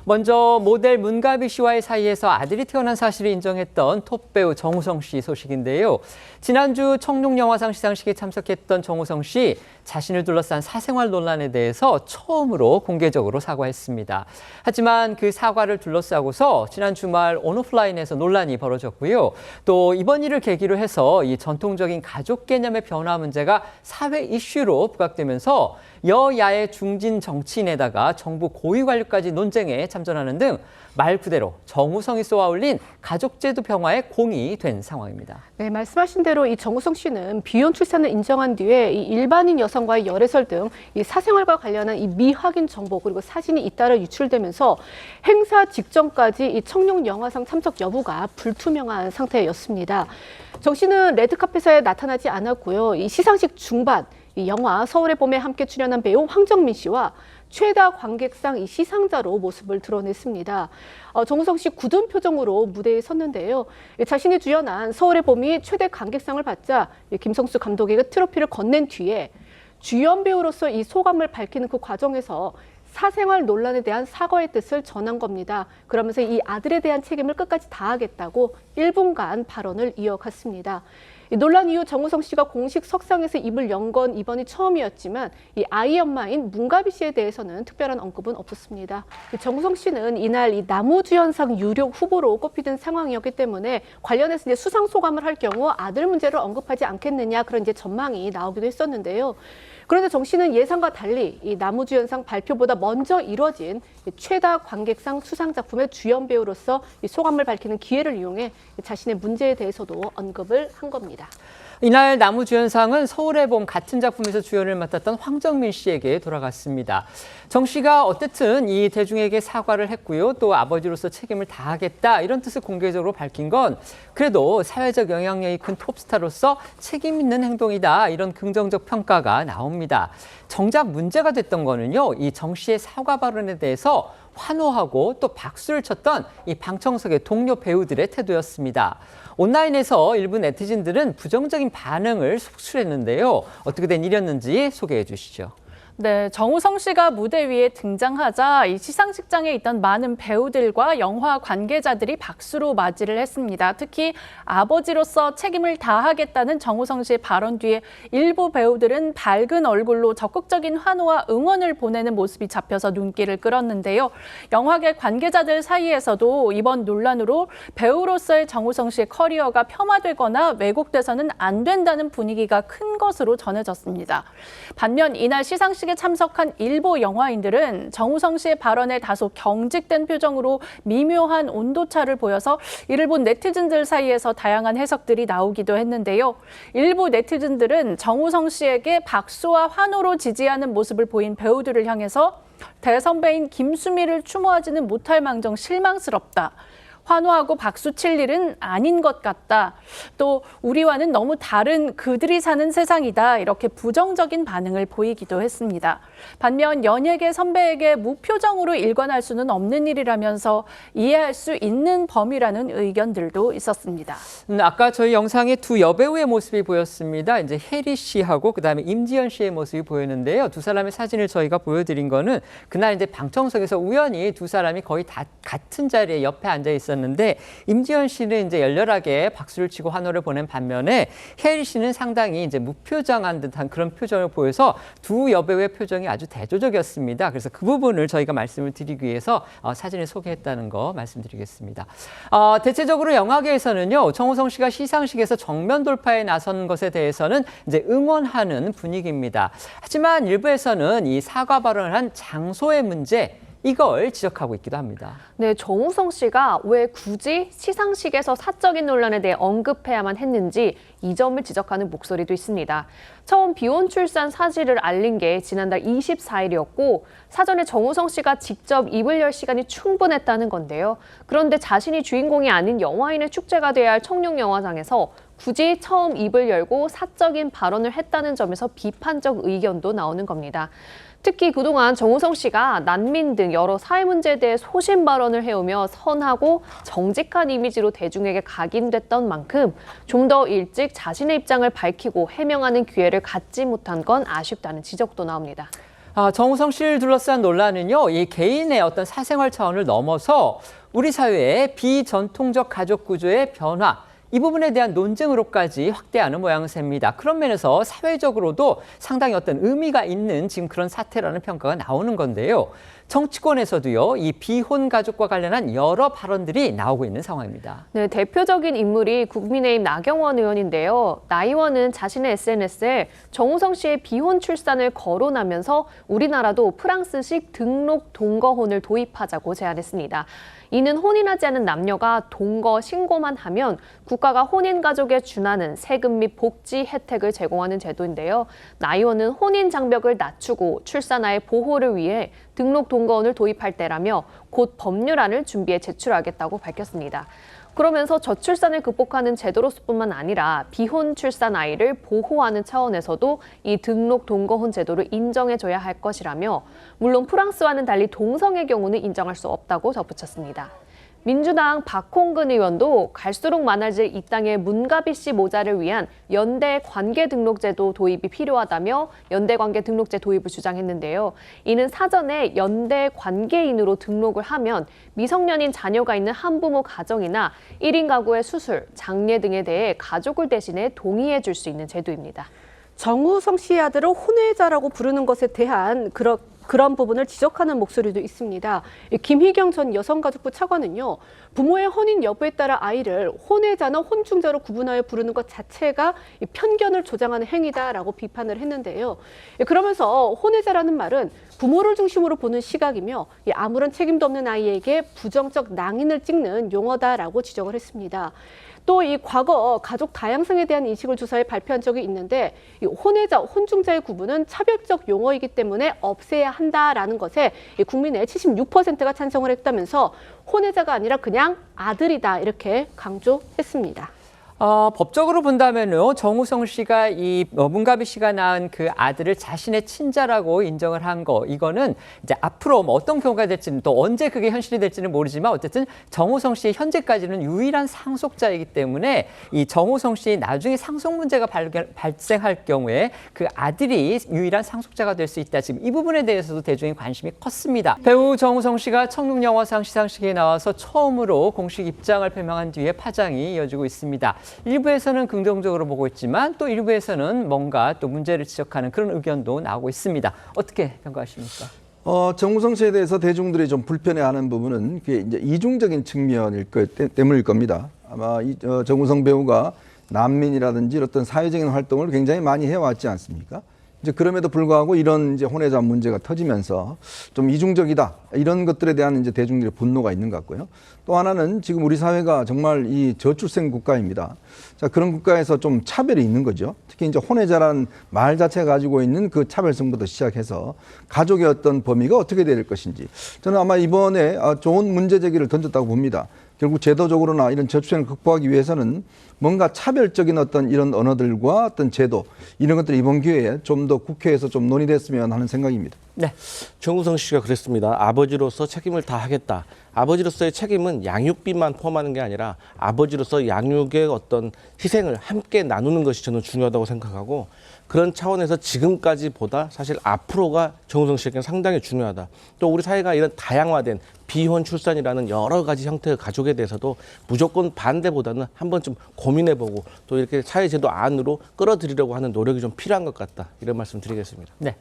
먼저 모델 문가비 씨와의 사이에서 아들이 태어난 사실을 인정했던 톱배우 정우성 씨 소식인데요. 지난주 청룡영화상 시상식에 참석했던 정우성 씨, 자신을 둘러싼 사생활 논란에 대해서 처음으로 공개적으로 사과했습니다. 하지만 그 사과를 둘러싸고서 지난 주말 온오프라인에서 논란이 벌어졌고요. 또 이번 일을 계기로 해서 이 전통적인 가족 개념의 변화 문제가 사회 이슈로 부각되면서 여야의 중진 정치인에다가 정부 고위 관료까지 논쟁에 참전하는 등 말 그대로 정우성이 쏘아올린 가족제도 평화의 공이 된 상황입니다. 네, 말씀하신 대로 이 정우성 씨는 비혼 출산을 인정한 뒤에 이 일반인 여성과의 열애설 등 이 사생활과 관련한 이 미확인 정보 그리고 사진이 잇따라 유출되면서 행사 직전까지 이 청룡 영화상 참석 여부가 불투명한 상태였습니다. 정 씨는 레드카펫에 나타나지 않았고요. 이 시상식 중반 이 영화 서울의 봄에 함께 출연한 배우 황정민 씨와 최다 관객상 이 시상자로 모습을 드러냈습니다. 정우성 씨 굳은 표정으로 무대에 섰는데요. 자신이 주연한 서울의 봄이 최대 관객상을 받자 김성수 감독에게 트로피를 건넨 뒤에 주연 배우로서 이 소감을 밝히는 그 과정에서 사생활 논란에 대한 사과의 뜻을 전한 겁니다. 그러면서 이 아들에 대한 책임을 끝까지 다하겠다고 1분간 발언을 이어갔습니다. 이 논란 이후 정우성 씨가 공식 석상에서 입을 연 건 이번이 처음이었지만 이 아이 엄마인 문가비 씨에 대해서는 특별한 언급은 없었습니다. 정우성 씨는 이날 이 나무주연상 유력 후보로 꼽히던 상황이었기 때문에 관련해서 이제 수상 소감을 할 경우 아들 문제를 언급하지 않겠느냐 그런 이제 전망이 나오기도 했었는데요. 그런데 정 씨는 예상과 달리 이 나무주연상 발표보다 먼저 이뤄진 최다 관객상 수상 작품의 주연 배우로서 이 소감을 밝히는 기회를 이용해 자신의 문제에 대해서도 언급을 한 겁니다. 이날 나무주연상은 서울의 봄 같은 작품에서 주연을 맡았던 황정민 씨에게 돌아갔습니다. 정 씨가 어쨌든 이 대중에게 사과를 했고요. 또 아버지로서 책임을 다하겠다 이런 뜻을 공개적으로 밝힌 건 그래도 사회적 영향력이 큰 톱스타로서 책임 있는 행동이다 이런 긍정적 평가가 나옵니다. 정작 문제가 됐던 거는요. 이 정 씨의 사과 발언에 대해서 환호하고 또 박수를 쳤던 이 방청석의 동료 배우들의 태도였습니다. 온라인에서 일부 네티즌들은 부정적인 반응을 속출했는데요. 어떻게 된 일이었는지 소개해 주시죠. 네, 정우성 씨가 무대 위에 등장하자 이 시상식장에 있던 많은 배우들과 영화 관계자들이 박수로 맞이를 했습니다. 특히 아버지로서 책임을 다하겠다는 정우성 씨의 발언 뒤에 일부 배우들은 밝은 얼굴로 적극적인 환호와 응원을 보내는 모습이 잡혀서 눈길을 끌었는데요. 영화계 관계자들 사이에서도 이번 논란으로 배우로서의 정우성 씨의 커리어가 폄하되거나 왜곡돼서는 안 된다는 분위기가 큰 것으로 전해졌습니다. 반면 이날 시상식에 참석한 일부 영화인들은 정우성 씨의 발언에 다소 경직된 표정으로 미묘한 온도차를 보여서 이를 본 네티즌들 사이에서 다양한 해석들이 나오기도 했는데요. 일부 네티즌들은 정우성 씨에게 박수와 환호로 지지하는 모습을 보인 배우들을 향해서 대선배인 김수미를 추모하지는 못할 망정 실망스럽다. 환호하고 박수 칠 일은 아닌 것 같다. 또 우리와는 너무 다른 그들이 사는 세상이다. 이렇게 부정적인 반응을 보이기도 했습니다. 반면 연예계 선배에게 무표정으로 일관할 수는 없는 일이라면서 이해할 수 있는 범위라는 의견들도 있었습니다. 아까 저희 영상에 두 여배우의 모습이 보였습니다. 이제 혜리 씨하고 그다음에 임지연 씨의 모습이 보였는데요. 두 사람의 사진을 저희가 보여드린 거는 그날 이제 방청석에서 우연히 두 사람이 거의 다 같은 자리에 옆에 앉아 있었는데 임지연 씨는 이제 열렬하게 박수를 치고 환호를 보낸 반면에 혜리 씨는 상당히 이제 무표정한 듯한 그런 표정을 보여서 두 여배우의 표정이 아주 대조적이었습니다. 그래서 그 부분을 저희가 말씀을 드리기 위해서 사진을 소개했다는 거 말씀드리겠습니다. 대체적으로 영화계에서는요, 정우성 씨가 시상식에서 정면 돌파에 나선 것에 대해서는 이제 응원하는 분위기입니다. 하지만 일부에서는 이 사과 발언을 한 장소의 문제, 이걸 지적하고 있기도 합니다. 네, 정우성 씨가 왜 굳이 시상식에서 사적인 논란에 대해 언급해야만 했는지 이 점을 지적하는 목소리도 있습니다. 처음 비혼 출산 사실을 알린 게 지난달 24일이었고 사전에 정우성 씨가 직접 입을 열 시간이 충분했다는 건데요. 그런데 자신이 주인공이 아닌 영화인의 축제가 돼야 할 청룡영화상에서 굳이 처음 입을 열고 사적인 발언을 했다는 점에서 비판적 의견도 나오는 겁니다. 특히 그동안 정우성 씨가 난민 등 여러 사회 문제에 대해 소신 발언을 해오며 선하고 정직한 이미지로 대중에게 각인됐던 만큼 좀 더 일찍 자신의 입장을 밝히고 해명하는 기회를 갖지 못한 건 아쉽다는 지적도 나옵니다. 정우성 씨를 둘러싼 논란은요, 이 개인의 어떤 사생활 차원을 넘어서 우리 사회의 비전통적 가족 구조의 변화, 이 부분에 대한 논쟁으로까지 확대하는 모양새입니다. 그런 면에서 사회적으로도 상당히 어떤 의미가 있는 지금 그런 사태라는 평가가 나오는 건데요. 정치권에서도요, 이 비혼 가족과 관련한 여러 발언들이 나오고 있는 상황입니다. 네, 대표적인 인물이 국민의힘 나경원 의원인데요. 나 의원은 자신의 SNS에 정우성 씨의 비혼 출산을 거론하면서 우리나라도 프랑스식 등록 동거혼을 도입하자고 제안했습니다. 이는 혼인하지 않은 남녀가 동거 신고만 하면 국가가 혼인 가족에 준하는 세금 및 복지 혜택을 제공하는 제도인데요. 나 의원은 혼인 장벽을 낮추고 출산아의 보호를 위해 등록 동거혼을 도입할 때라며 곧 법률안을 준비해 제출하겠다고 밝혔습니다. 그러면서 저출산을 극복하는 제도로서뿐만 아니라 비혼 출산 아이를 보호하는 차원에서도 이 등록 동거혼 제도를 인정해줘야 할 것이라며 물론 프랑스와는 달리 동성의 경우는 인정할 수 없다고 덧붙였습니다. 민주당 박홍근 의원도 갈수록 많아질 이 땅의 문가비 씨 모자를 위한 연대 관계 등록제도 도입이 필요하다며 연대 관계 등록제 도입을 주장했는데요. 이는 사전에 연대 관계인으로 등록을 하면 미성년인 자녀가 있는 한부모 가정이나 1인 가구의 수술, 장례 등에 대해 가족을 대신해 동의해 줄 수 있는 제도입니다. 정우성 씨의 아들을 혼외자라고 부르는 것에 대한 그런 부분을 지적하는 목소리도 있습니다. 김희경 전 여성가족부 차관은요, 부모의 혼인 여부에 따라 아이를 혼외자나 혼중자로 구분하여 부르는 것 자체가 편견을 조장하는 행위다라고 비판을 했는데요. 그러면서 혼외자라는 말은 부모를 중심으로 보는 시각이며 아무런 책임도 없는 아이에게 부정적 낭인을 찍는 용어다라고 지적을 했습니다. 또 이 과거 가족 다양성에 대한 인식을 조사해 발표한 적이 있는데 이 혼외자, 혼중자의 구분은 차별적 용어이기 때문에 없애야 한다라는 것에 국민의 76%가 찬성을 했다면서 혼외자가 아니라 그냥 아들이다 이렇게 강조했습니다. 법적으로 본다면요, 정우성 씨가 이 문가비 씨가 낳은 그 아들을 자신의 친자라고 인정을 한 거, 이거는 이제 앞으로 뭐 어떤 경우가 될지는 또 언제 그게 현실이 될지는 모르지만 어쨌든 정우성 씨 현재까지는 유일한 상속자이기 때문에 이 정우성 씨 나중에 상속 문제가 발생할 경우에 그 아들이 유일한 상속자가 될 수 있다. 지금 이 부분에 대해서도 대중의 관심이 컸습니다. 배우 정우성 씨가 청룡영화상 시상식에 나와서 처음으로 공식 입장을 표명한 뒤에 파장이 이어지고 있습니다. 일부에서는 긍정적으로 보고 있지만 또 일부에서는 뭔가 또 문제를 지적하는 그런 의견도 나오고 있습니다. 어떻게 평가하십니까? 정우성 씨에 대해서 대중들이 좀 불편해하는 부분은 그게 이제 이중적인 측면일 때문일 겁니다. 아마 정우성 배우가 난민이라든지 어떤 사회적인 활동을 굉장히 많이 해왔지 않습니까? 이제 그럼에도 불구하고 이런 이제 혼외자 문제가 터지면서 좀 이중적이다 이런 것들에 대한 이제 대중들의 분노가 있는 것 같고요. 또 하나는 지금 우리 사회가 정말 이 저출생 국가입니다. 자, 그런 국가에서 좀 차별이 있는 거죠. 특히 이제 혼외자라는 말 자체가 가지고 있는 그 차별성부터 시작해서 가족의 어떤 범위가 어떻게 될 것인지 저는 아마 이번에 좋은 문제 제기를 던졌다고 봅니다. 결국 제도적으로나 이런 저출생을 극복하기 위해서는 뭔가 차별적인 어떤 이런 언어들과 어떤 제도 이런 것들이 이번 기회에 좀 더 국회에서 좀 논의됐으면 하는 생각입니다. 네. 정우성 씨가 그랬습니다. 아버지로서 책임을 다하겠다. 아버지로서의 책임은 양육비만 포함하는 게 아니라 아버지로서 양육의 어떤 희생을 함께 나누는 것이 저는 중요하다고 생각하고 그런 차원에서 지금까지보다 사실 앞으로가 정우성 씨에게는 상당히 중요하다. 또 우리 사회가 이런 다양화된 비혼 출산이라는 여러 가지 형태의 가족에 대해서도 무조건 반대보다는 한 번쯤 고민해보고 또 이렇게 사회제도 안으로 끌어들이려고 하는 노력이 좀 필요한 것 같다. 이런 말씀 드리겠습니다. 네.